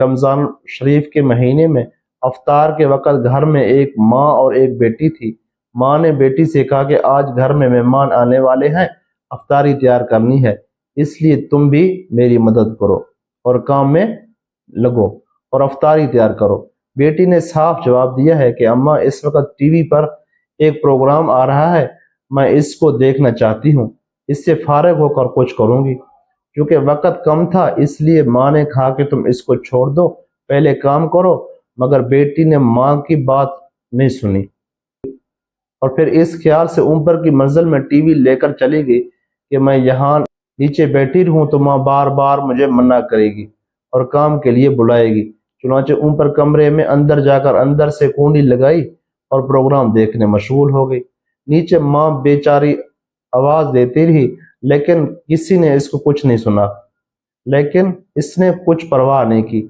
رمضان شریف کے مہینے میں افطار کے وقت گھر میں ایک ماں اور ایک بیٹی تھی۔ ماں نے بیٹی سے کہا کہ آج گھر میں مہمان آنے والے ہیں، افطاری تیار کرنی ہے، اس لیے تم بھی میری مدد کرو اور کام میں لگو اور افطاری تیار کرو۔ بیٹی نے صاف جواب دیا ہے کہ اماں، اس وقت ٹی وی پر ایک پروگرام آ رہا ہے، میں اس کو دیکھنا چاہتی ہوں، اس سے فارغ ہو کر کچھ کروں گی۔ کیونکہ وقت کم تھا اس لیے ماں نے کہا کہ تم اس کو چھوڑ دو، پہلے کام کرو، مگر بیٹی نے ماں کی بات نہیں سنی اور پھر اس خیال سے اوپر کی منزل میں ٹی وی لے کر چلی گئی کہ میں یہاں نیچے بیٹھی رہوں تو ماں بار بار مجھے منع کرے گی اور کام کے لیے بلائے گی۔ چنانچہ اوپر کمرے میں اندر جا کر اندر سے کنڈی لگائی اور پروگرام دیکھنے مشغول ہو گئی۔ نیچے ماں بیچاری آواز دیتی رہی لیکن کسی نے اس کو کچھ نہیں سنا، لیکن اس نے کچھ پرواہ نہیں کی۔